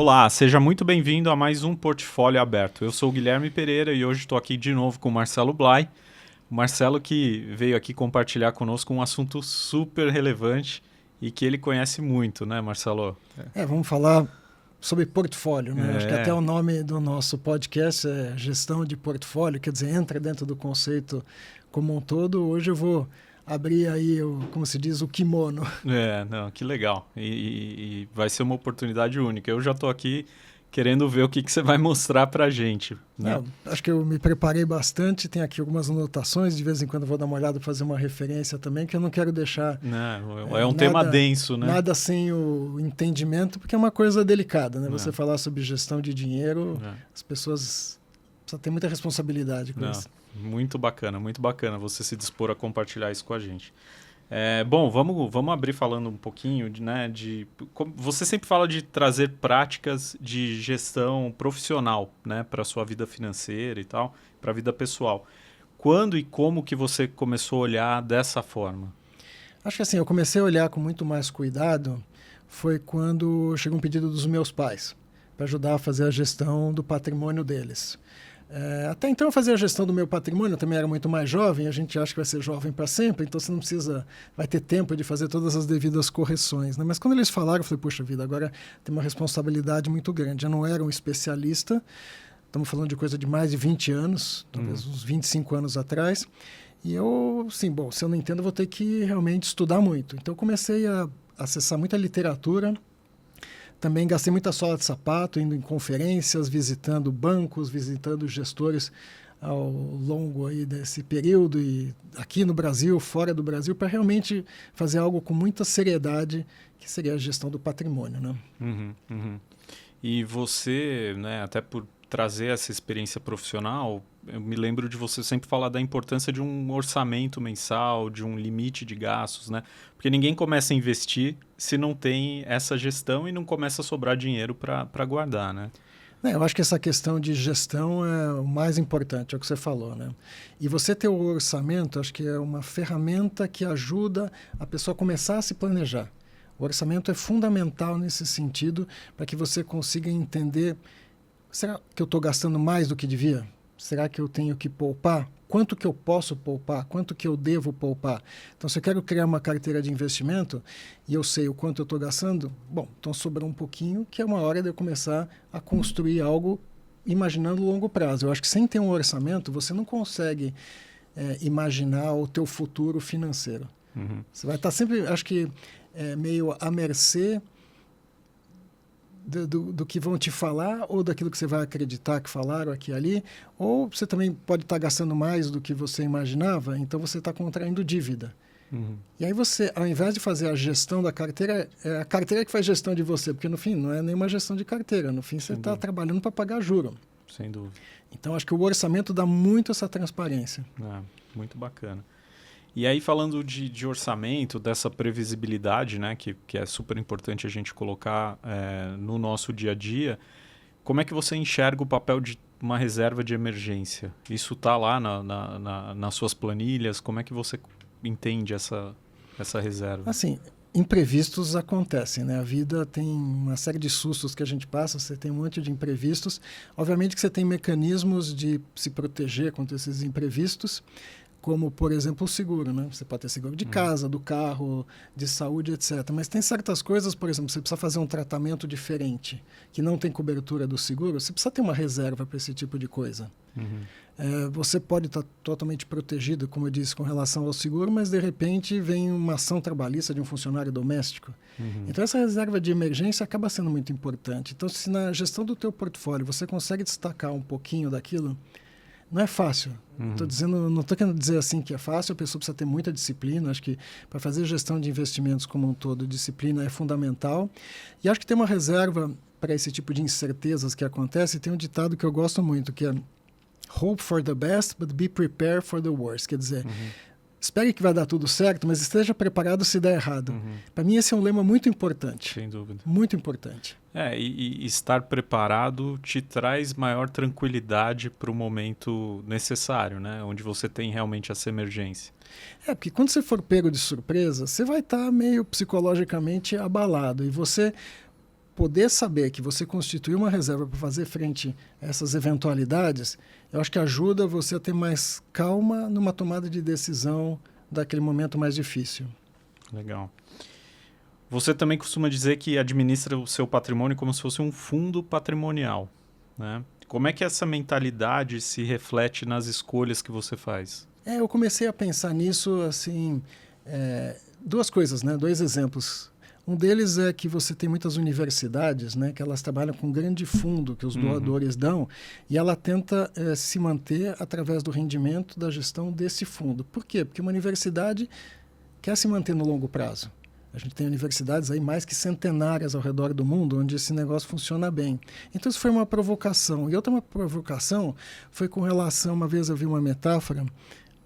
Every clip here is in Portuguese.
Olá, seja muito bem-vindo a mais um Portfólio Aberto. Eu sou o Guilherme Pereira e hoje estou aqui de novo com o Marcelo Blay. O Marcelo que veio aqui compartilhar conosco um assunto super relevante e que ele conhece muito, né, Marcelo? Vamos falar sobre portfólio, né? Acho que até É, o nome do nosso podcast é gestão de portfólio, quer dizer, entra dentro do conceito como um todo. Hoje eu vou abrir aí, como se diz, o kimono. não, que legal. E vai ser uma oportunidade única. Eu já estou aqui querendo ver o que você vai mostrar para a gente, né? Acho que eu me preparei bastante, tem aqui algumas anotações, de vez em quando eu vou dar uma olhada, fazer uma referência também, que eu não quero deixar Não, é um tema denso, né? nada sem o entendimento, porque é uma coisa delicada, né? Você É. falar sobre gestão de dinheiro, É. as pessoas precisam ter muita responsabilidade com Não, isso. muito bacana você se dispor a compartilhar isso com a gente. Bom, vamos abrir falando um pouquinho você sempre fala de trazer práticas de gestão profissional, né, para a sua vida financeira e tal, para a vida pessoal. Quando e como que você começou a olhar dessa forma? Acho que assim, eu comecei a olhar com muito mais cuidado foi quando chegou um pedido dos meus pais para ajudar a fazer a gestão do patrimônio deles. Até então eu fazia a gestão do meu patrimônio, eu também era muito mais jovem, a gente acha que vai ser jovem para sempre, então você não precisa, vai ter tempo de fazer todas as devidas correções, né? Mas quando eles falaram, eu falei, puxa vida, agora tem uma responsabilidade muito grande. Eu não era um especialista, estamos falando de coisa de mais de 20 anos, talvez uns 25 anos atrás, e eu, assim, bom, se eu não entendo, eu vou ter que realmente estudar muito. Então eu comecei a acessar muita literatura. Também gastei muita sola de sapato, indo em conferências, visitando bancos, visitando gestores ao longo aí desse período, e aqui no Brasil, fora do Brasil, para realmente fazer algo com muita seriedade, que seria a gestão do patrimônio, né? Uhum. E você, né, até por trazer essa experiência profissional, eu me lembro de você sempre falar da importância de um orçamento mensal, de um limite de gastos, né? Porque ninguém começa a investir se não tem essa gestão e não começa a sobrar dinheiro para guardar, né? Eu acho que essa questão de gestão é o mais importante, é o que você falou, né? E você ter o orçamento, acho que é uma ferramenta que ajuda a pessoa a começar a se planejar. O orçamento é fundamental nesse sentido para que você consiga entender: será que eu estou gastando mais do que devia? Será que eu tenho que poupar? Quanto que eu posso poupar? Quanto que eu devo poupar? Então, se eu quero criar uma carteira de investimento e eu sei o quanto eu estou gastando, bom, então sobrou um pouquinho, que é uma hora de eu começar a construir algo imaginando longo prazo. Eu acho que sem ter um orçamento, você não consegue imaginar o teu futuro financeiro. Uhum. Você vai estar sempre, acho que, meio à mercê do que vão te falar, ou daquilo que você vai acreditar que falaram aqui e ali, ou você também pode estar gastando mais do que você imaginava, então você está contraindo dívida. Uhum. E aí você, ao invés de fazer a gestão da carteira, é a carteira que faz gestão de você, porque no fim não é nenhuma gestão de carteira, no fim você está trabalhando para pagar juro. Sem dúvida. Então acho que o orçamento dá muito essa transparência. Muito bacana. E aí, falando de orçamento, dessa previsibilidade, né, que é super importante a gente colocar no nosso dia a dia, como é que você enxerga o papel de uma reserva de emergência? Isso está lá nas suas planilhas? Como é que você entende essa reserva? Assim, imprevistos acontecem, né? A vida tem uma série de sustos que a gente passa, você tem um monte de imprevistos. Obviamente que você tem mecanismos de se proteger contra esses imprevistos, como, por exemplo, o seguro, né? Você pode ter seguro de casa, do carro, de saúde, etc. Mas tem certas coisas, por exemplo, você precisa fazer um tratamento diferente, que não tem cobertura do seguro, você precisa ter uma reserva para esse tipo de coisa. Você pode estar totalmente protegido, como eu disse, com relação ao seguro, mas de repente vem uma ação trabalhista de um funcionário doméstico. Então essa reserva de emergência acaba sendo muito importante. Então, se na gestão do teu portfólio você consegue destacar um pouquinho daquilo, não é fácil. Não estou querendo dizer assim que é fácil, a pessoa precisa ter muita disciplina. Acho que para fazer gestão de investimentos como um todo, disciplina é fundamental. E acho que tem uma reserva para esse tipo de incertezas que acontece. Tem um ditado que eu gosto muito, que é "Hope for the best, but be prepared for the worst". Quer dizer, espere que vai dar tudo certo, mas esteja preparado se der errado. Para mim, esse é um lema muito importante. Sem dúvida. Muito importante. E estar preparado te traz maior tranquilidade para o momento necessário, né? Onde você tem realmente essa emergência. Porque quando você for pego de surpresa, você vai estar meio psicologicamente abalado. E você poder saber que você constituiu uma reserva para fazer frente a essas eventualidades, eu acho que ajuda você a ter mais calma numa tomada de decisão daquele momento mais difícil. Legal. Você também costuma dizer que administra o seu patrimônio como se fosse um fundo patrimonial, né? Como é que essa mentalidade se reflete nas escolhas que você faz? Eu comecei a pensar nisso, assim, duas coisas, né? Dois exemplos. Um deles é que você tem muitas universidades, né, que elas trabalham com um grande fundo que os doadores dão, e ela tenta se manter através do rendimento da gestão desse fundo. Por quê? Porque uma universidade quer se manter no longo prazo. A gente tem universidades aí mais que centenárias ao redor do mundo onde esse negócio funciona bem. Então isso foi uma provocação. E outra provocação foi com relação, uma vez eu vi uma metáfora,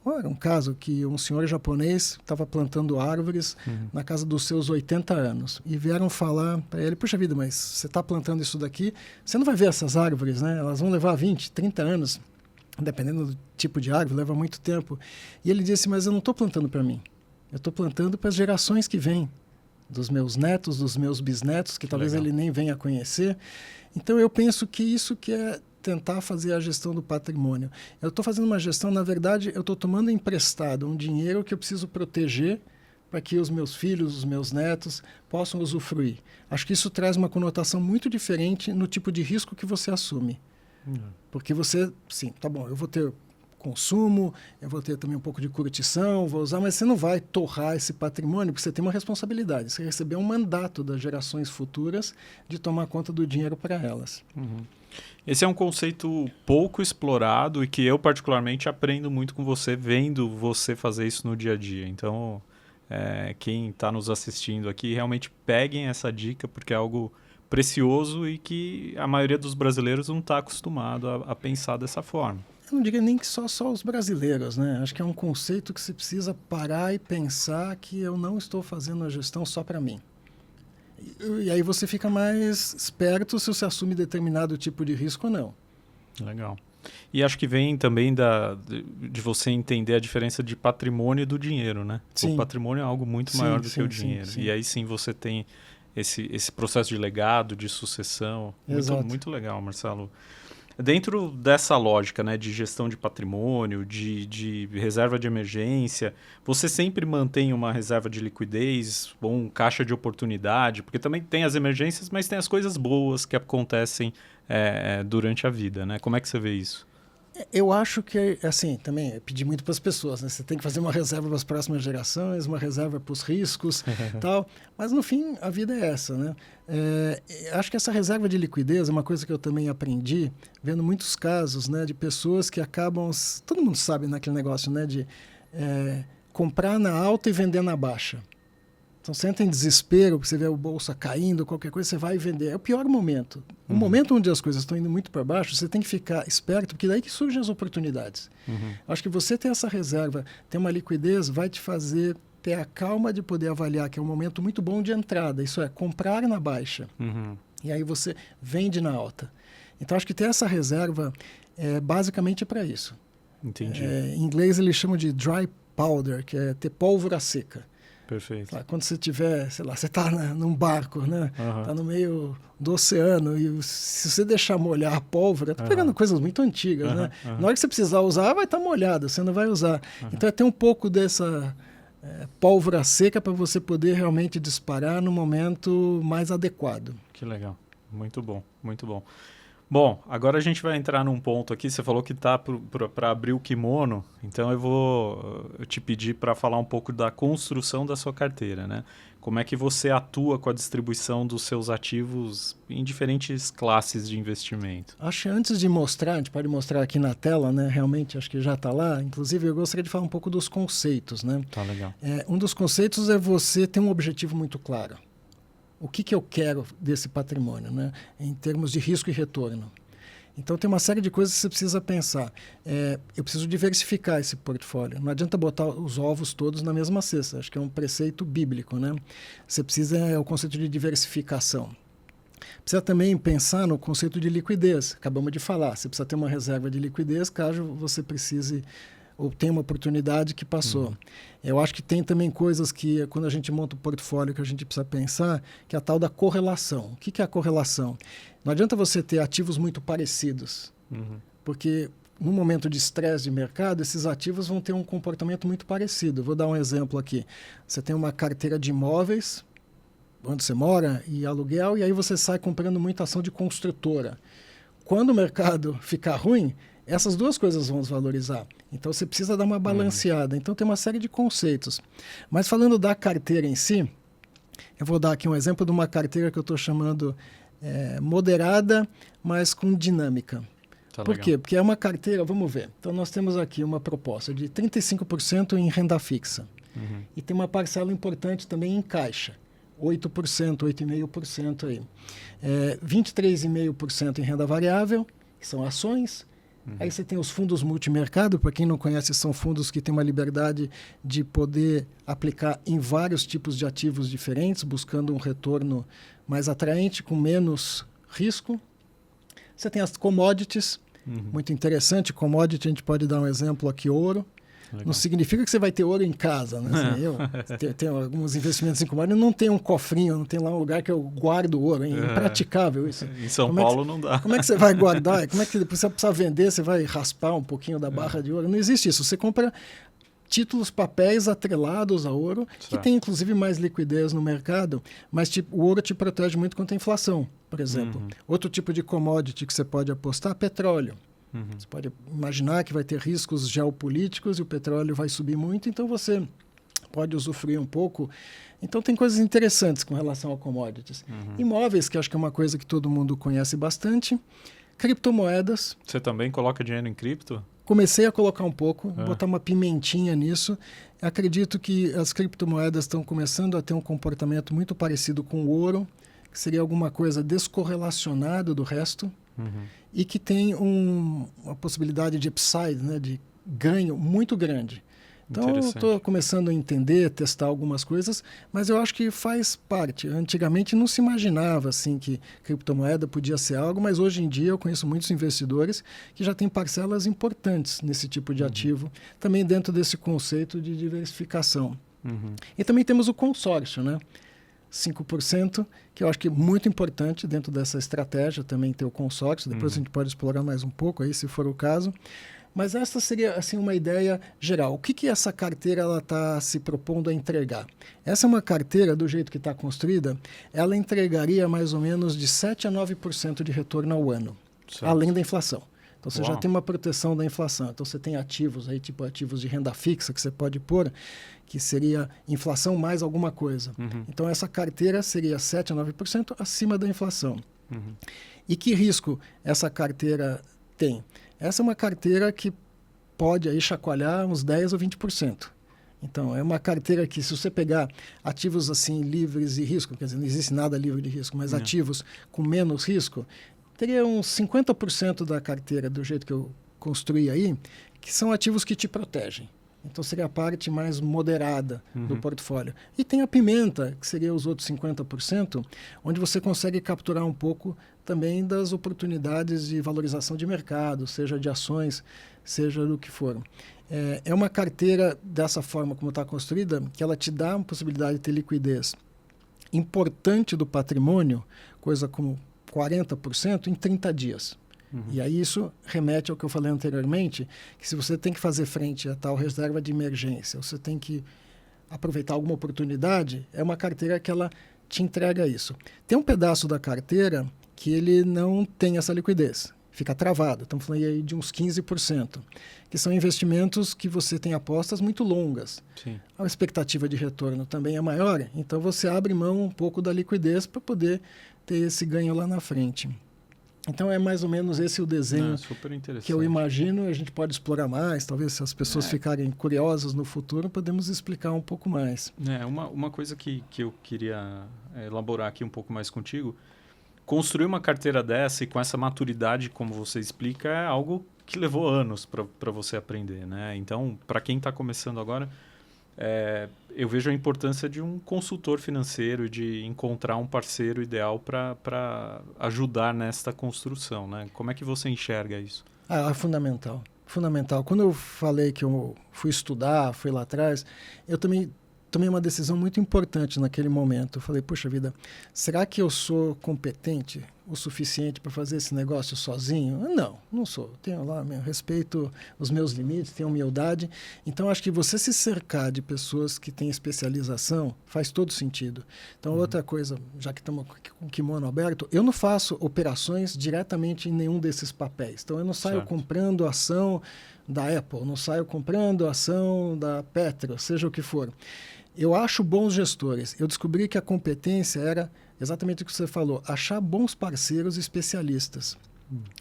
era um caso que um senhor japonês estava plantando árvores na casa dos seus 80 anos. E vieram falar para ele, puxa vida, mas você está plantando isso daqui, você não vai ver essas árvores, né? Elas vão levar 20, 30 anos, dependendo do tipo de árvore, leva muito tempo. E ele disse, mas eu não estou plantando para mim. Eu estou plantando para as gerações que vêm, dos meus netos, dos meus bisnetos, que talvez ele nem venha a conhecer. Então eu penso que isso que é tentar fazer a gestão do patrimônio. Eu estou fazendo uma gestão, na verdade, eu estou tomando emprestado um dinheiro que eu preciso proteger para que os meus filhos, os meus netos possam usufruir. Acho que isso traz uma conotação muito diferente no tipo de risco que você assume. Porque você, sim, tá bom, eu vou ter consumo, eu vou ter também um pouco de curtição, vou usar, mas você não vai torrar esse patrimônio, porque você tem uma responsabilidade. Você recebeu um mandato das gerações futuras de tomar conta do dinheiro para elas. Esse é um conceito pouco explorado e que eu particularmente aprendo muito com você, vendo você fazer isso no dia a dia. Então, quem está nos assistindo aqui, realmente peguem essa dica, porque é algo precioso e que a maioria dos brasileiros não está acostumado a pensar dessa forma. Eu não diria nem que só os brasileiros, né? Acho que é um conceito que você precisa parar e pensar que eu não estou fazendo a gestão só para mim. E aí você fica mais esperto se você assume determinado tipo de risco ou não. Legal. E acho que vem também de você entender a diferença de patrimônio e do dinheiro, né? Sim. O patrimônio é algo muito maior do que o dinheiro. Sim. E aí sim você tem esse processo de legado, de sucessão. Muito, muito legal, Marcelo. Dentro dessa lógica, né, de gestão de patrimônio, de reserva de emergência, você sempre mantém uma reserva de liquidez, um caixa de oportunidade, porque também tem as emergências, mas tem as coisas boas que acontecem durante a vida, né? Como é que você vê isso? Eu acho que, assim, também pedir muito para as pessoas, né? Você tem que fazer uma reserva para as próximas gerações, uma reserva para os riscos tal. Mas, no fim, a vida é essa, né? Acho que essa reserva de liquidez é uma coisa que eu também aprendi, vendo muitos casos, né, de pessoas que acabam... Todo mundo sabe naquele negócio, né, de comprar na alta e vender na baixa. Então, você entra em desespero, você vê o bolsa caindo, qualquer coisa, você vai vender. É o pior momento. O momento onde as coisas estão indo muito para baixo, você tem que ficar esperto, porque daí que surgem as oportunidades. Acho que você ter essa reserva, ter uma liquidez, vai te fazer ter a calma de poder avaliar que é um momento muito bom de entrada. Isso é, comprar na baixa. E aí você vende na alta. Então, acho que ter essa reserva basicamente para isso. Entendi. Em inglês, eles chamam de dry powder, que é ter pólvora seca. Perfeito. Quando você tiver, sei lá, você está num barco, né? Está no meio do oceano e se você deixar molhar a pólvora, está pegando coisas muito antigas, né? Na hora que você precisar usar, vai estar molhado, você não vai usar. Então, é ter um pouco dessa pólvora seca para você poder realmente disparar no momento mais adequado. Que legal. Muito bom, muito bom. Bom, agora a gente vai entrar num ponto aqui. Você falou que está para abrir o kimono, então eu vou te pedir para falar um pouco da construção da sua carteira, né? Como é que você atua com a distribuição dos seus ativos em diferentes classes de investimento? Acho que antes de mostrar, a gente pode mostrar aqui na tela, né? Realmente, acho que já está lá. Inclusive, eu gostaria de falar um pouco dos conceitos, né? Tá legal. Um dos conceitos é você ter um objetivo muito claro. O que eu quero desse patrimônio, né? Em termos de risco e retorno. Então, tem uma série de coisas que você precisa pensar. Eu preciso diversificar esse portfólio. Não adianta botar os ovos todos na mesma cesta. Acho que é um preceito bíblico, né? Você precisa, o conceito de diversificação. Precisa também pensar no conceito de liquidez. Acabamos de falar. Você precisa ter uma reserva de liquidez caso você precise ou tem uma oportunidade que passou. Eu acho que tem também coisas que, quando a gente monta o portfólio, que a gente precisa pensar, que é a tal da correlação. O que é a correlação? Não adianta você ter ativos muito parecidos, porque no momento de estresse de mercado, esses ativos vão ter um comportamento muito parecido. Vou dar um exemplo aqui. Você tem uma carteira de imóveis, onde você mora, e aluguel, e aí você sai comprando muita ação de construtora. Quando o mercado ficar ruim, essas duas coisas vão desvalorizar. Então, você precisa dar uma balanceada. Então, tem uma série de conceitos. Mas, falando da carteira em si, eu vou dar aqui um exemplo de uma carteira que eu estou chamando moderada, mas com dinâmica. Tá Por legal. quê? Porque é uma carteira, vamos ver. Então, nós temos aqui uma proposta de 35% em renda fixa. E tem uma parcela importante também em caixa. 8%, 8,5% aí. 23,5% em renda variável, que são ações. Aí você tem os fundos multimercado, para quem não conhece, são fundos que têm uma liberdade de poder aplicar em vários tipos de ativos diferentes, buscando um retorno mais atraente, com menos risco. Você tem as commodities, muito interessante. Commodity, a gente pode dar um exemplo aqui, ouro. Legal. Não significa que você vai ter ouro em casa, né? Assim, eu tenho alguns investimentos em commodities, não tem um cofrinho, não tem lá um lugar que eu guardo ouro. É impraticável isso. Em São Paulo não dá. Como é que você vai guardar? Como é que você precisa vender? Você vai raspar um pouquinho da barra de ouro? Não existe isso. Você compra títulos, papéis atrelados a ouro, que tem inclusive mais liquidez no mercado, mas o ouro te protege muito contra a inflação, por exemplo. Outro tipo de commodity que você pode apostar, petróleo. Você pode imaginar que vai ter riscos geopolíticos e o petróleo vai subir muito, então você pode usufruir um pouco. Então tem coisas interessantes com relação a commodities. Imóveis, que acho que é uma coisa que todo mundo conhece bastante. Criptomoedas. Você também coloca dinheiro em cripto? Comecei a colocar um pouco, botar uma pimentinha nisso. Acredito que as criptomoedas estão começando a ter um comportamento muito parecido com o ouro, que seria alguma coisa descorrelacionada do resto. E que tem uma possibilidade de upside, né, de ganho muito grande. Então, eu estou começando a entender, testar algumas coisas, mas eu acho que faz parte. Antigamente não se imaginava assim que criptomoeda podia ser algo, mas hoje em dia eu conheço muitos investidores que já têm parcelas importantes nesse tipo de ativo, também dentro desse conceito de diversificação. E também temos o consórcio, né? 5%, que eu acho que é muito importante dentro dessa estratégia, também ter o consórcio. Depois a gente pode explorar mais um pouco aí, se for o caso. Mas essa seria assim uma ideia geral. O que essa carteira está se propondo a entregar? Essa é uma carteira, do jeito que está construída, ela entregaria mais ou menos de 7% a 9% de retorno ao ano, além da inflação. Então, você já tem uma proteção da inflação. Então, você tem ativos aí, tipo ativos de renda fixa, que você pode pôr, que seria inflação mais alguma coisa. Então, essa carteira seria 7% a 9% acima da inflação. E que risco essa carteira tem? Essa é uma carteira que pode aí chacoalhar uns 10% ou 20%. Então, é uma carteira que, se você pegar ativos assim livres de risco, quer dizer, não existe nada livre de risco, mas ativos com menos risco, teria uns 50% da carteira, do jeito que eu construí aí, que são ativos que te protegem. Então, seria a parte mais moderada do portfólio. E tem a pimenta, que seria os outros 50%, onde você consegue capturar um pouco também das oportunidades de valorização de mercado, seja de ações, seja do que for. É uma carteira, dessa forma como está construída, que ela te dá a possibilidade de ter liquidez importante do patrimônio, coisa como 40% em 30 dias. E aí isso remete ao que eu falei anteriormente, que se você tem que fazer frente a tal reserva de emergência, você tem que aproveitar alguma oportunidade, é uma carteira que ela te entrega isso. Tem um pedaço da carteira que ele não tem essa liquidez, fica travado. Estamos falando aí de uns 15%, que são investimentos que você tem apostas muito longas. A expectativa de retorno também é maior, então você abre mão um pouco da liquidez para poder ter esse ganho lá na frente. Então, é mais ou menos esse o desenho que eu imagino. A gente pode explorar mais, talvez se as pessoas ficarem curiosas no futuro, podemos explicar um pouco mais. Uma coisa que eu queria elaborar aqui um pouco mais contigo, construir uma carteira dessa e com essa maturidade, como você explica, é algo que levou anos para você aprender, né? Então, para quem está começando agora, eu vejo a importância de um consultor financeiro, de encontrar um parceiro ideal para ajudar nesta construção, né? Como é que você enxerga isso? É fundamental. fundamental. Quando eu falei que eu fui estudar, fui lá atrás, eu também tomei uma decisão muito importante naquele momento. Eu falei, puxa vida, será que eu sou competente o suficiente para fazer esse negócio sozinho? Não sou. Tenho lá, respeito os meus limites, tenho humildade. Então, acho que você se cercar de pessoas que têm especialização faz todo sentido. Então, outra coisa, já que estamos com o kimono aberto, eu não faço operações diretamente em nenhum desses papéis. Então, eu não saio comprando ação da Apple, não saio comprando ação da Petro, seja o que for. Eu acho bons gestores. Eu descobri que a competência era exatamente o que você falou, achar bons parceiros especialistas.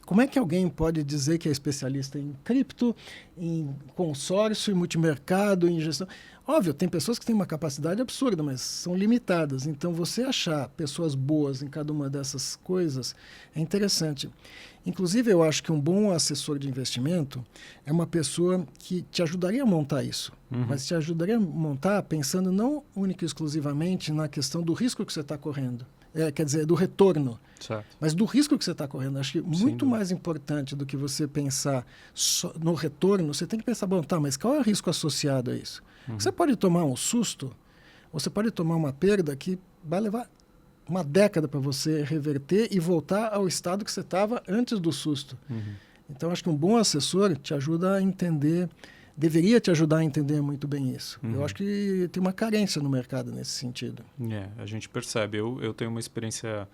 Como é que alguém pode dizer que é especialista em cripto, em consórcio, em multimercado, em gestão? Óbvio, tem pessoas que têm uma capacidade absurda, mas são limitadas. Então, você achar pessoas boas em cada uma dessas coisas é interessante. Inclusive, eu acho que um bom assessor de investimento é uma pessoa que te ajudaria a montar isso. Mas te ajudaria a montar pensando não única e exclusivamente na questão do risco que você está correndo. Quer dizer, do retorno. Certo. Mas do risco que você está correndo. Acho que muito mais importante do que você pensar no retorno, você tem que pensar, bom, tá, mas qual é o risco associado a isso? Você pode tomar um susto, você pode tomar uma perda que vai levar uma década para você reverter e voltar ao estado que você estava antes do susto. Então, acho que um bom assessor te ajuda a entender, deveria te ajudar a entender muito bem isso. Eu acho que tem uma carência no mercado nesse sentido. A gente percebe. Eu tenho uma experiência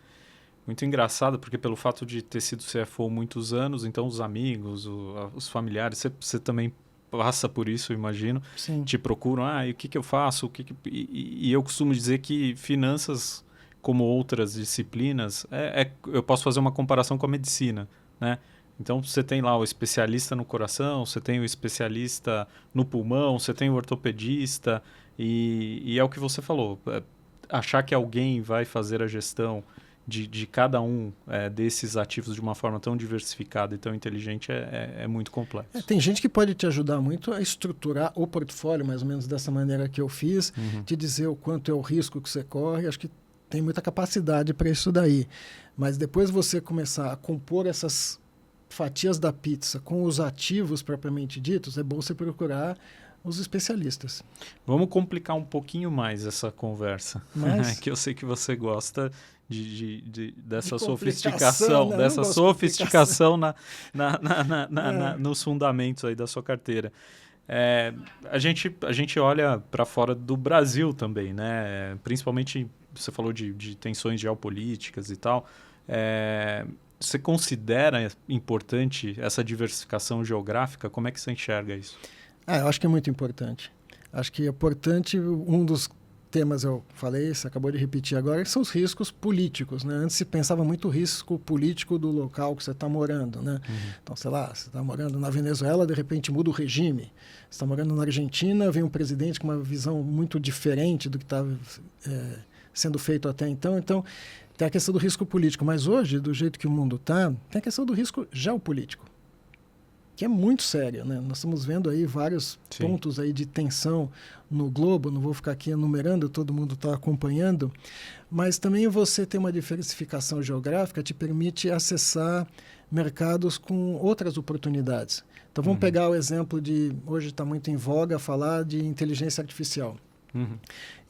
muito engraçada, porque pelo fato de ter sido CFO muitos anos, então os amigos, os familiares, você também passa por isso, eu imagino. Sim. Te procuram, e o que eu faço? E eu costumo dizer que finanças, como outras disciplinas, eu posso fazer uma comparação com a medicina, né? Então, você tem lá o especialista no coração, você tem o especialista no pulmão, você tem o ortopedista, e é o que você falou, achar que alguém vai fazer a gestão de cada um desses ativos de uma forma tão diversificada e tão inteligente é muito complexo. Tem gente que pode te ajudar muito a estruturar o portfólio, mais ou menos dessa maneira que eu fiz, te dizer o quanto é o risco que você corre. Acho que tem muita capacidade para isso daí. Mas depois você começar a compor essas fatias da pizza com os ativos propriamente ditos, é bom você procurar os especialistas. Vamos complicar um pouquinho mais essa conversa, que eu sei que você gosta dessa sofisticação, né? Dessa sofisticação nos fundamentos aí da sua carteira. A gente olha para fora do Brasil também, né? Principalmente, você falou de tensões geopolíticas e tal. Você considera importante essa diversificação geográfica? Como é que você enxerga isso? Eu acho que é muito importante. Acho que é importante, um dos temas eu falei, você acabou de repetir agora, que são os riscos políticos, né? Antes se pensava muito risco político do local que você está morando, né? Então, sei lá, você está morando na Venezuela, de repente muda o regime. Você está morando na Argentina, vem um presidente com uma visão muito diferente do que estava sendo feito até então. Então, tem a questão do risco político, mas hoje, do jeito que o mundo está, tem a questão do risco geopolítico, que é muito séria, né? Nós estamos vendo aí vários pontos aí de tensão no globo, não vou ficar aqui enumerando, todo mundo está acompanhando, mas também você ter uma diversificação geográfica te permite acessar mercados com outras oportunidades. Então vamos pegar o exemplo hoje está muito em voga falar de inteligência artificial.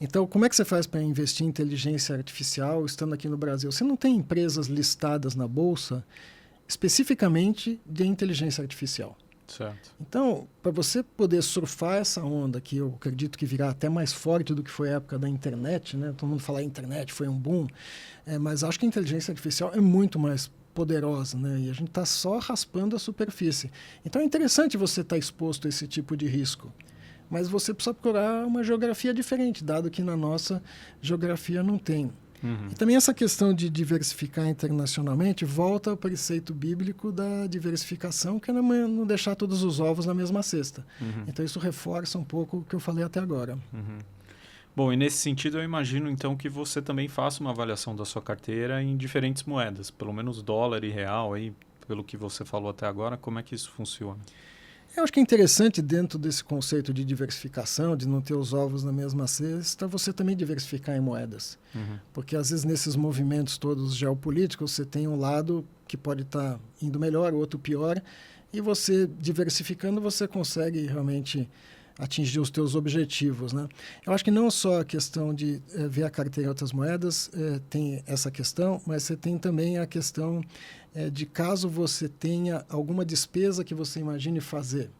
Então, como é que você faz para investir em inteligência artificial estando aqui no Brasil? Você não tem empresas listadas na Bolsa especificamente de inteligência artificial. Certo. Então, para você poder surfar essa onda, que eu acredito que virá até mais forte do que foi a época da internet, né? Todo mundo fala internet, foi um boom, mas acho que a inteligência artificial é muito mais poderosa, né? E a gente está só raspando a superfície. Então, é interessante você estar exposto a esse tipo de risco. Mas você precisa procurar uma geografia diferente, dado que na nossa geografia não tem. E também essa questão de diversificar internacionalmente volta ao preceito bíblico da diversificação, que é não deixar todos os ovos na mesma cesta. Então isso reforça um pouco o que eu falei até agora. Bom, e nesse sentido eu imagino então que você também faça uma avaliação da sua carteira em diferentes moedas, pelo menos dólar e real, aí, pelo que você falou até agora, como é que isso funciona? Eu acho que é interessante, dentro desse conceito de diversificação, de não ter os ovos na mesma cesta, você também diversificar em moedas. Porque, às vezes, nesses movimentos todos geopolíticos, você tem um lado que pode estar indo melhor, o outro pior, e você, diversificando, você consegue realmente atingir os teus objetivos, né? Eu acho que não só a questão de ver a carteira em outras moedas tem essa questão, mas você tem também a questão de caso você tenha alguma despesa que você imagine fazer.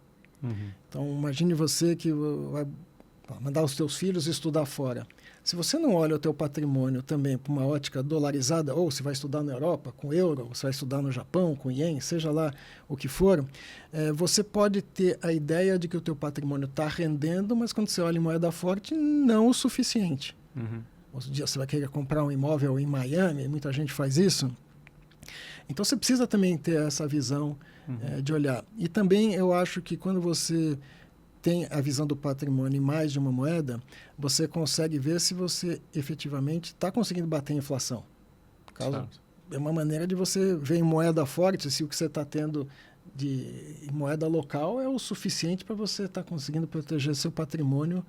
Uhum. Então, imagine você que vai mandar os teus filhos estudar fora. Se você não olha o teu patrimônio também com uma ótica dolarizada, ou se vai estudar na Europa com euro, ou se vai estudar no Japão com ien, seja lá o que for, você pode ter a ideia de que o teu patrimônio está rendendo, mas quando você olha em moeda forte, não o suficiente. Uhum. Outro dia você vai querer comprar um imóvel em Miami, muita gente faz isso. Então você precisa também ter essa visão de olhar. E também eu acho que quando você tem a visão do patrimônio em mais de uma moeda, você consegue ver se você efetivamente está conseguindo bater a inflação. É uma maneira de você ver em moeda forte se o que você está tendo de moeda local é o suficiente para você estar conseguindo proteger seu patrimônio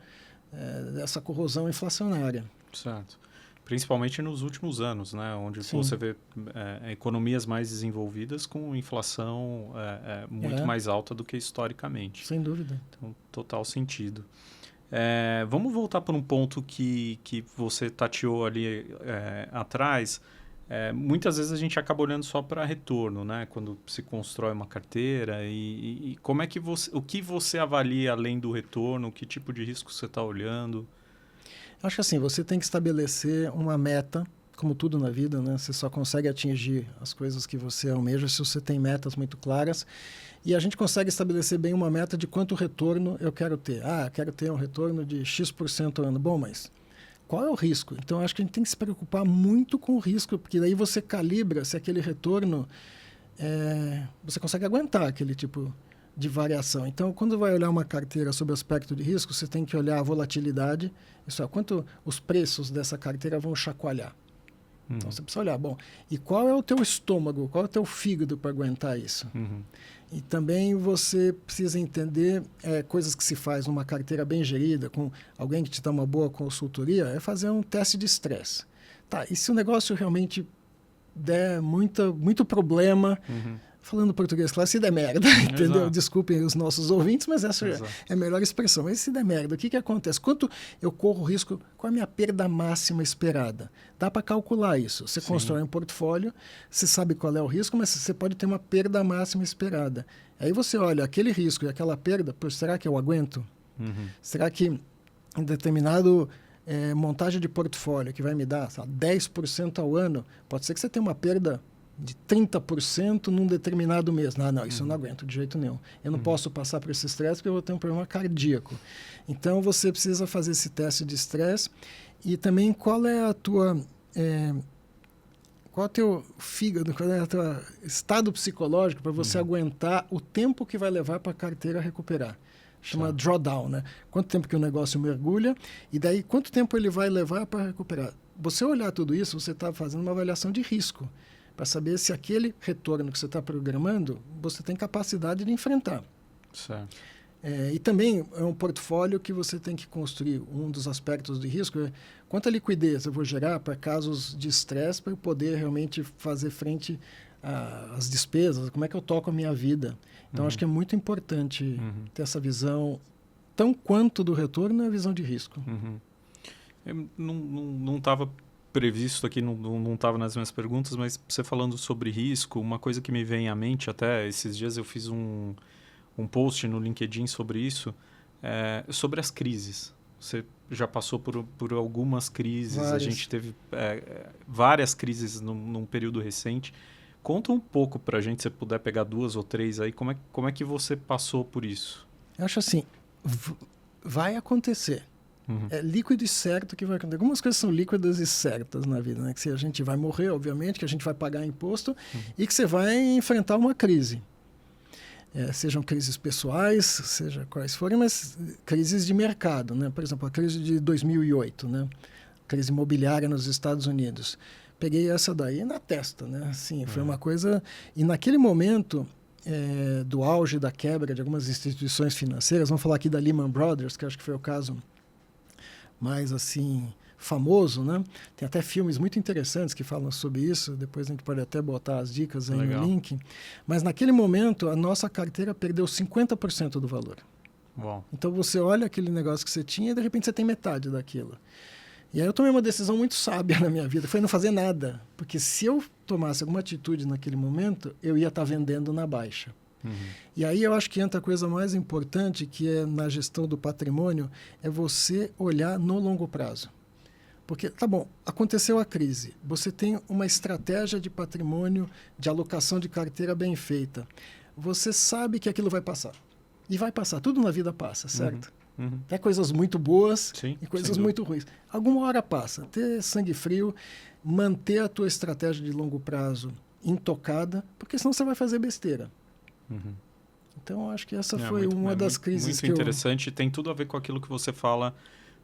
dessa corrosão inflacionária. Certo. Principalmente nos últimos anos, né? Onde você vê economias mais desenvolvidas com inflação muito mais alta do que historicamente. Sem dúvida. Então, total sentido. Vamos voltar para um ponto que você tateou ali atrás. Muitas vezes a gente acaba olhando só para retorno, né? Quando se constrói uma carteira. E como é que o que você avalia além do retorno? Que tipo de risco você está olhando? Acho que assim, você tem que estabelecer uma meta, como tudo na vida, né? Você só consegue atingir as coisas que você almeja se você tem metas muito claras. E a gente consegue estabelecer bem uma meta de quanto retorno eu quero ter. Eu quero ter um retorno de X% ao ano. Bom, mas qual é o risco? Então, acho que a gente tem que se preocupar muito com o risco, porque daí você calibra se aquele retorno você consegue aguentar aquele tipo de variação. Então, quando vai olhar uma carteira sobre o aspecto de risco, você tem que olhar a volatilidade, isso é, quanto os preços dessa carteira vão chacoalhar. Então, você precisa olhar, bom, e qual é o teu estômago, qual é o teu fígado para aguentar isso? E também você precisa entender coisas que se faz numa carteira bem gerida, com alguém que te dá uma boa consultoria, é fazer um teste de estresse. Tá, e se o negócio realmente der muito problema... Falando português, claro, se der merda, entendeu? Exato. Desculpem os nossos ouvintes, mas essa é a melhor expressão. Mas se der merda, o que acontece? Quanto eu corro risco? Qual é a minha perda máxima esperada? Dá para calcular isso. Você constrói um portfólio, você sabe qual é o risco, mas você pode ter uma perda máxima esperada. Aí você olha aquele risco e aquela perda, será que eu aguento? Será que em determinado montagem de portfólio que vai me dar 10% ao ano, pode ser que você tenha uma perda de 30% num determinado mês. Não, isso eu não aguento de jeito nenhum. Eu não posso passar por esse estresse porque eu vou ter um problema cardíaco. Então, você precisa fazer esse teste de estresse e também qual é a tua... qual é o teu fígado, qual é o teu estado psicológico para você aguentar o tempo que vai levar para a carteira recuperar. Chama drawdown, né? Quanto tempo que o negócio mergulha e daí quanto tempo ele vai levar para recuperar. Você olhar tudo isso, você está fazendo uma avaliação de risco, para saber se aquele retorno que você está programando, você tem capacidade de enfrentar. Certo. E também é um portfólio que você tem que construir. Um dos aspectos de risco é quanta liquidez eu vou gerar para casos de estresse para eu poder realmente fazer frente às despesas, como é que eu toco a minha vida. Então, acho que é muito importante ter essa visão, tão quanto do retorno, é a visão de risco. Eu não estava... previsto aqui, não estava nas minhas perguntas, mas você falando sobre risco, uma coisa que me vem à mente até esses dias, eu fiz um post no LinkedIn sobre isso, sobre as crises. Você já passou por algumas crises, a gente teve várias crises num período recente. Conta um pouco para a gente, se puder pegar 2 ou 3 aí, como é que você passou por isso? Eu acho assim, vai acontecer. É líquido e certo que vai acontecer. Algumas coisas são líquidas e certas na vida, né? Que a gente vai morrer, obviamente, que a gente vai pagar imposto e que você vai enfrentar uma crise. Sejam crises pessoais, seja quais forem, mas crises de mercado, né? Por exemplo, a crise de 2008, né? Crise imobiliária nos Estados Unidos. Peguei essa daí na testa, né? Assim, foi uma coisa... E naquele momento... do auge da quebra de algumas instituições financeiras, vamos falar aqui da Lehman Brothers, que acho que foi o caso mais assim famoso, né? Tem até filmes muito interessantes que falam sobre isso, depois a gente pode até botar as dicas aí Legal. no link. Mas naquele momento, a nossa carteira perdeu 50% do valor. Uau. Então você olha aquele negócio que você tinha e de repente você tem metade daquilo. E aí eu tomei uma decisão muito sábia na minha vida, foi não fazer nada. Porque se eu tomasse alguma atitude naquele momento, eu ia estar vendendo na baixa. E aí eu acho que entra a coisa mais importante, que é na gestão do patrimônio, é você olhar no longo prazo. Porque, tá bom, aconteceu a crise, você tem uma estratégia de patrimônio, de alocação de carteira bem feita. Você sabe que aquilo vai passar. E vai passar, tudo na vida passa, certo? É coisas muito boas e coisas muito ruins. Alguma hora passa. Ter sangue frio, manter a tua estratégia de longo prazo intocada, porque senão você vai fazer besteira. Então, acho que essa foi uma das crises muito interessante. Tem tudo a ver com aquilo que você fala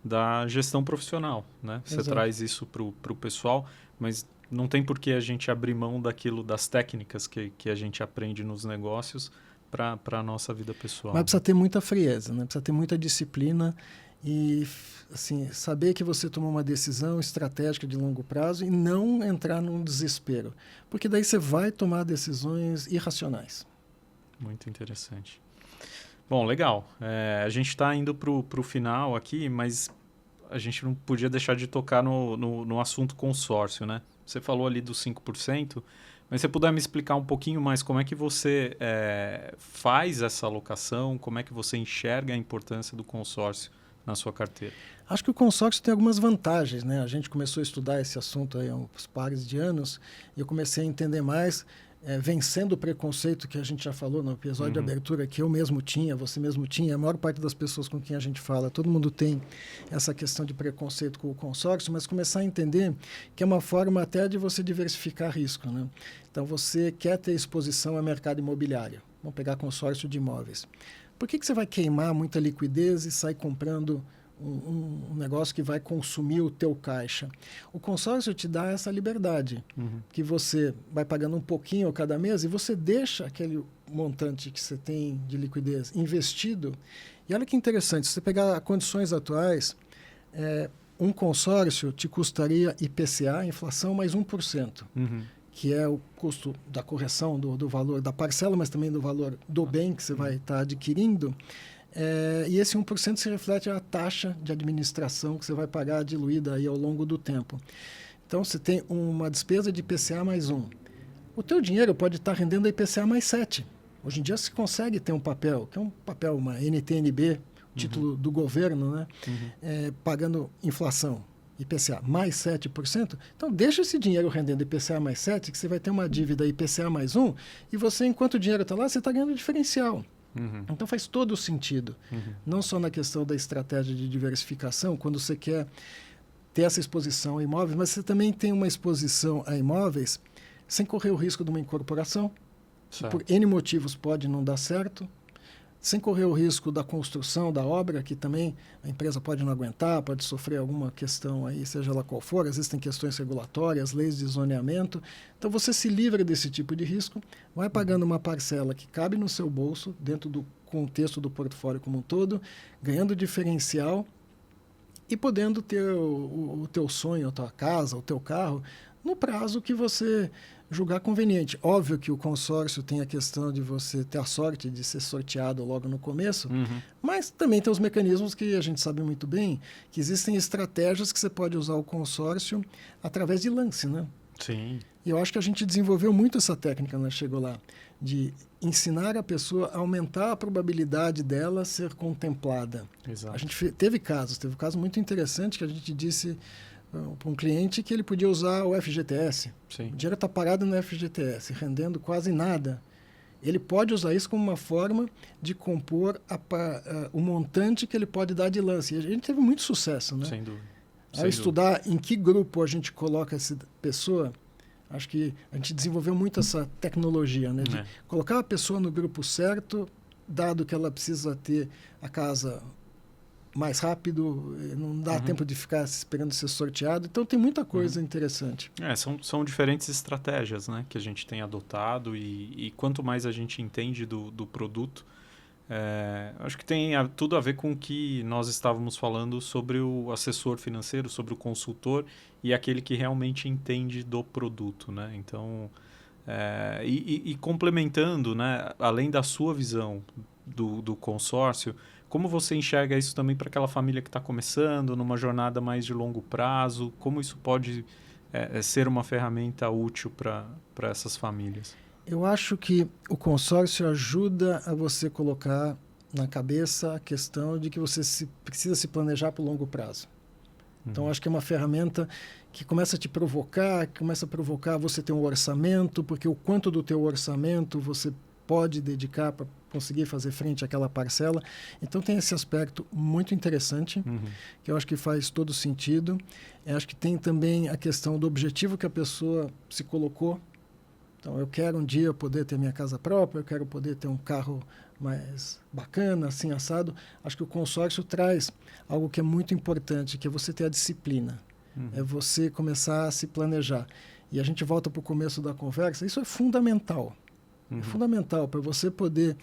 da gestão profissional, né? Você traz isso para o pessoal, mas não tem por que a gente abrir mão daquilo, das técnicas que a gente aprende nos negócios para a nossa vida pessoal. Mas precisa ter muita frieza, né? Precisa ter muita disciplina e assim, saber que você tomou uma decisão estratégica de longo prazo e não entrar num desespero, porque daí você vai tomar decisões irracionais. Muito interessante. Bom, legal. A gente está indo para o final aqui, mas a gente não podia deixar de tocar no assunto consórcio, né? Você falou ali dos 5%, mas você puder me explicar um pouquinho mais como é que você faz essa alocação, como é que você enxerga a importância do consórcio na sua carteira? Acho que o consórcio tem algumas vantagens, né? A gente começou a estudar esse assunto aí há uns pares de anos e eu comecei a entender mais, vencendo o preconceito que a gente já falou no episódio de abertura, que eu mesmo tinha, você mesmo tinha, a maior parte das pessoas com quem a gente fala, todo mundo tem essa questão de preconceito com o consórcio, mas começar a entender que é uma forma até de você diversificar risco, né? Então, você quer ter exposição ao mercado imobiliário. Vamos pegar consórcio de imóveis. Por que você vai queimar muita liquidez e sair comprando um negócio que vai consumir o teu caixa? O consórcio te dá essa liberdade, que você vai pagando um pouquinho a cada mês e você deixa aquele montante que você tem de liquidez investido. E olha que interessante, se você pegar condições atuais, um consórcio te custaria IPCA, inflação, mais 1%. Que é o custo da correção do valor da parcela, mas também do valor do bem que você vai estar adquirindo. E esse 1% se reflete a taxa de administração que você vai pagar diluída aí ao longo do tempo. Então, você tem uma despesa de IPCA mais 1. O teu dinheiro pode estar rendendo a IPCA mais 7. Hoje em dia, você consegue ter um papel, que é um papel, uma NTNB, título do governo, né? Pagando inflação. IPCA mais 7%, então deixa esse dinheiro rendendo IPCA mais 7%, que você vai ter uma dívida IPCA mais 1%, e você, enquanto o dinheiro está lá, você está ganhando diferencial. Então faz todo o sentido. Não só na questão da estratégia de diversificação, quando você quer ter essa exposição a imóveis, mas você também tem uma exposição a imóveis sem correr o risco de uma incorporação, que por N motivos pode não dar certo, sem correr o risco da construção da obra, que também a empresa pode não aguentar, pode sofrer alguma questão aí, seja lá qual for, existem questões regulatórias, leis de zoneamento. Então você se livra desse tipo de risco, vai pagando uma parcela que cabe no seu bolso, dentro do contexto do portfólio como um todo, ganhando diferencial e podendo ter o teu sonho, a tua casa, o teu carro, no prazo que você julgar conveniente. Óbvio que o consórcio tem a questão de você ter a sorte de ser sorteado logo no começo, mas também tem os mecanismos que a gente sabe muito bem, que existem estratégias que você pode usar o consórcio através de lance, né? Sim. E eu acho que a gente desenvolveu muito essa técnica, né? Chegou lá, de ensinar a pessoa a aumentar a probabilidade dela ser contemplada. Exato. A gente teve um caso muito interessante que a gente disse para um cliente que ele podia usar o FGTS. Sim. O dinheiro está parado no FGTS, rendendo quase nada. Ele pode usar isso como uma forma de compor o montante que ele pode dar de lance. E a gente teve muito sucesso, né? Sem dúvida. Ao estudar em que grupo a gente coloca essa pessoa, acho que a gente desenvolveu muito essa tecnologia, né? De colocar a pessoa no grupo certo, dado que ela precisa ter a casa mais rápido, não dá tempo de ficar esperando ser sorteado. Então, tem muita coisa interessante. São diferentes estratégias, né, que a gente tem adotado e quanto mais a gente entende do produto, Acho que tem tudo a ver com o que nós estávamos falando sobre o assessor financeiro, sobre o consultor e aquele que realmente entende do produto, né? Então, e complementando, né, além da sua visão do consórcio, como você enxerga isso também para aquela família que está começando, numa jornada mais de longo prazo? Como isso pode ser uma ferramenta útil para essas famílias? Eu acho que o consórcio ajuda a você colocar na cabeça a questão de que você precisa se planejar para o longo prazo. Então, acho que é uma ferramenta que começa a te provocar, que começa a provocar você ter um orçamento, porque o quanto do teu orçamento você pode dedicar para conseguir fazer frente àquela parcela. Então, tem esse aspecto muito interessante, que eu acho que faz todo sentido. Eu acho que tem também a questão do objetivo que a pessoa se colocou. Então, eu quero um dia poder ter minha casa própria, eu quero poder ter um carro mais bacana, assim, assado. Acho que o consórcio traz algo que é muito importante, que é você ter a disciplina. É você começar a se planejar. E a gente volta para o começo da conversa, isso é fundamental. É fundamental para você poder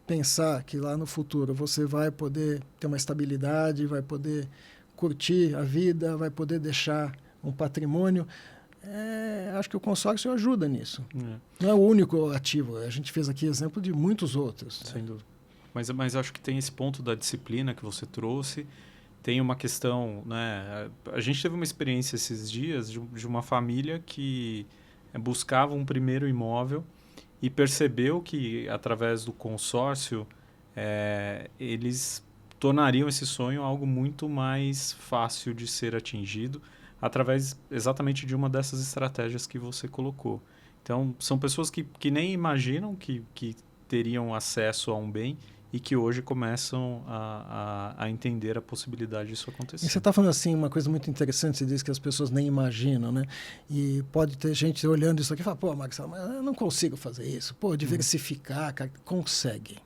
pensar que lá no futuro você vai poder ter uma estabilidade, vai poder curtir a vida, vai poder deixar um patrimônio. Acho que o consórcio ajuda nisso. Não é o único ativo. A gente fez aqui exemplo de muitos outros. Sem dúvida. Mas acho que tem esse ponto da disciplina que você trouxe. Tem uma questão, né? A gente teve uma experiência esses dias de uma família que buscava um primeiro imóvel e percebeu que, através do consórcio, eles tornariam esse sonho algo muito mais fácil de ser atingido, através exatamente de uma dessas estratégias que você colocou. Então, são pessoas que nem imaginam que teriam acesso a um bem e que hoje começam a entender a possibilidade disso acontecer. E você está falando assim, uma coisa muito interessante, você diz que as pessoas nem imaginam, né? E pode ter gente olhando isso aqui e falar, pô, Marcelo, mas eu não consigo fazer isso. Pô, diversificar, cara, consegue.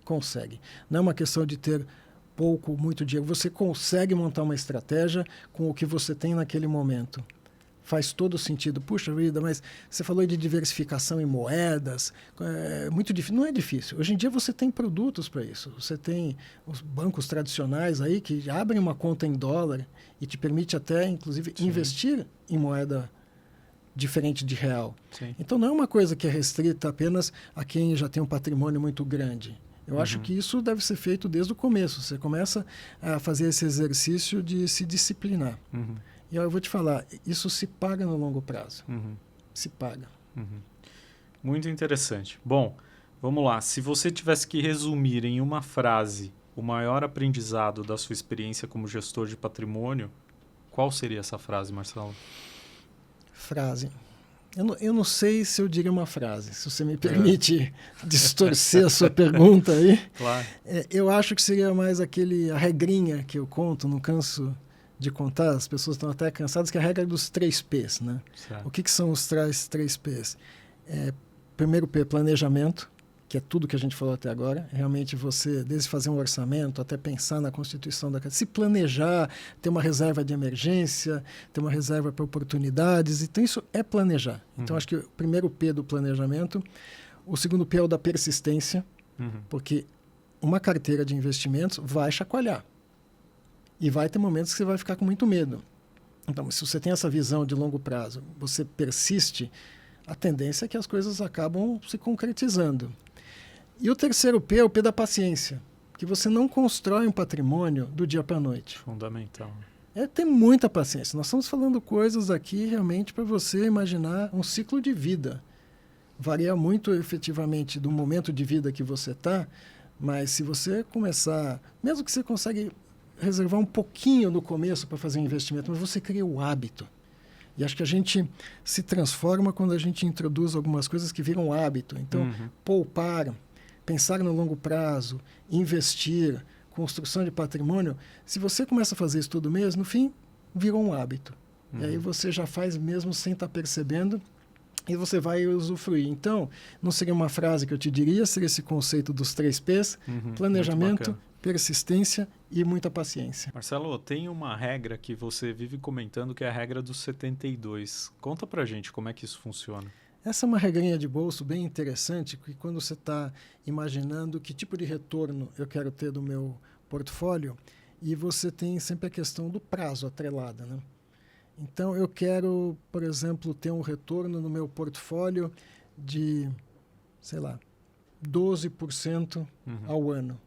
Consegue. Não é uma questão de ter pouco, muito dinheiro. Você consegue montar uma estratégia com o que você tem naquele momento. Faz todo sentido. Puxa vida, mas você falou de diversificação em moedas. É muito difícil. Não é difícil. Hoje em dia você tem produtos para isso. Você tem os bancos tradicionais aí que abrem uma conta em dólar e te permite até, inclusive, investir em moeda diferente de real. Sim. Então não é uma coisa que é restrita apenas a quem já tem um patrimônio muito grande. Eu acho que isso deve ser feito desde o começo. Você começa a fazer esse exercício de se disciplinar. E eu vou te falar, isso se paga no longo prazo. Se paga. Muito interessante. Bom, vamos lá. Se você tivesse que resumir em uma frase o maior aprendizado da sua experiência como gestor de patrimônio, qual seria essa frase, Marcelo? Frase. Eu não sei se eu diria uma frase, se você me permite distorcer a sua pergunta aí. Claro. Eu acho que seria mais a regrinha que eu conto, não canso de contar, as pessoas estão até cansadas, que é a regra dos 3 P's, né? Certo. O que são os 3 P's? Primeiro P, planejamento, que é tudo que a gente falou até agora. Realmente você, desde fazer um orçamento até pensar na constituição da casa, se planejar, ter uma reserva de emergência, ter uma reserva para oportunidades. Então, isso é planejar. Então, acho que o primeiro P do planejamento. O segundo P é o da persistência, porque uma carteira de investimentos vai chacoalhar. E vai ter momentos que você vai ficar com muito medo. Então, se você tem essa visão de longo prazo, você persiste, a tendência é que as coisas acabam se concretizando. E o terceiro P é o P da paciência, que você não constrói um patrimônio do dia para a noite. Fundamental. É ter muita paciência. Nós estamos falando coisas aqui realmente para você imaginar um ciclo de vida. Varia muito efetivamente do momento de vida que você está, mas se você começar, mesmo que você consegue reservar um pouquinho no começo para fazer um investimento, mas você cria o hábito. E acho que a gente se transforma quando a gente introduz algumas coisas que viram hábito. Então, poupar, pensar no longo prazo, investir, construção de patrimônio, se você começa a fazer isso todo mês, no fim, virou um hábito. E aí você já faz mesmo sem estar percebendo e você vai usufruir. Então, não seria uma frase que eu te diria, seria esse conceito dos 3 P's, planejamento, persistência e muita paciência. Marcelo, tem uma regra que você vive comentando que é a regra dos 72. Conta pra gente como é que isso funciona. Essa é uma regrinha de bolso bem interessante, que quando você está imaginando que tipo de retorno eu quero ter do meu portfólio, e você tem sempre a questão do prazo atrelada, né? Então, eu quero, por exemplo, ter um retorno no meu portfólio de, sei lá, 12% ao ano.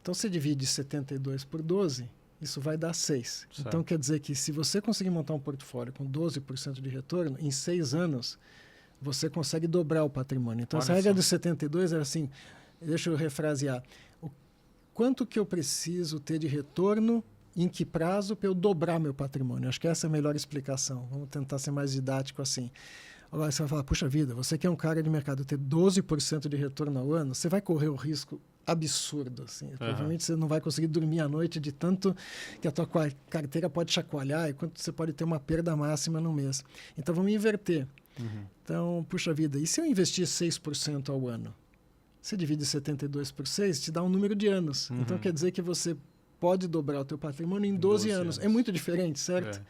Então, você divide 72 por 12, isso vai dar 6. Certo. Então, quer dizer que se você conseguir montar um portfólio com 12% de retorno, em 6 anos, você consegue dobrar o patrimônio. Então, essa regra de 72 era assim, deixa eu refrasear, quanto que eu preciso ter de retorno, em que prazo, para eu dobrar meu patrimônio? Acho que essa é a melhor explicação. Vamos tentar ser mais didático assim. Agora você vai falar, puxa vida, você que é um cara de mercado, ter 12% de retorno ao ano, você vai correr o risco absurdo. Assim. Provavelmente você não vai conseguir dormir à noite de tanto que a tua carteira pode chacoalhar e quanto você pode ter uma perda máxima no mês. Então vamos inverter. Então, puxa vida, e se eu investir 6% ao ano? Você divide 72 por 6, te dá um número de anos. Então quer dizer que você pode dobrar o teu patrimônio em 12 anos. É muito diferente, certo?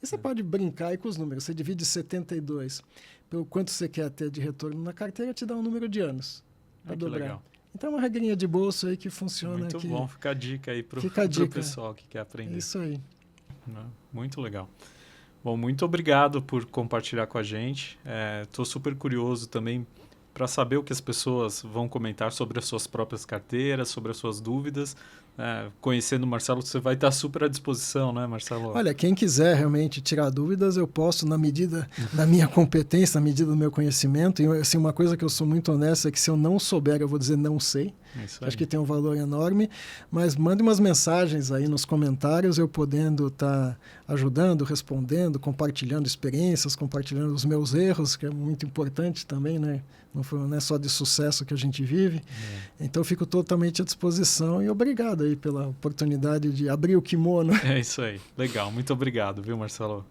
E você pode brincar aí com os números. Você divide 72 pelo quanto você quer ter de retorno na carteira, te dá um número de anos para dobrar. Legal. Então é uma regrinha de bolso aí que funciona. Muito bom, fica a dica aí para o pessoal que quer aprender. Isso aí. Muito legal. Bom, muito obrigado por compartilhar com a gente. Estou super curioso também para saber o que as pessoas vão comentar sobre as suas próprias carteiras, sobre as suas dúvidas. Conhecendo o Marcelo, você vai estar super à disposição, né, Marcelo? Olha, quem quiser realmente tirar dúvidas, eu posso, na medida da minha competência, na medida do meu conhecimento. E assim, uma coisa que eu sou muito honesto é que se eu não souber, eu vou dizer não sei. Acho que tem um valor enorme. Mas mande umas mensagens aí nos comentários, eu podendo estar ajudando, respondendo, compartilhando experiências, compartilhando os meus erros, que é muito importante também, né? Não é só de sucesso que a gente vive. Então, fico totalmente à disposição e obrigado aí pela oportunidade de abrir o kimono. É isso aí. Legal. Muito obrigado, viu, Marcelo?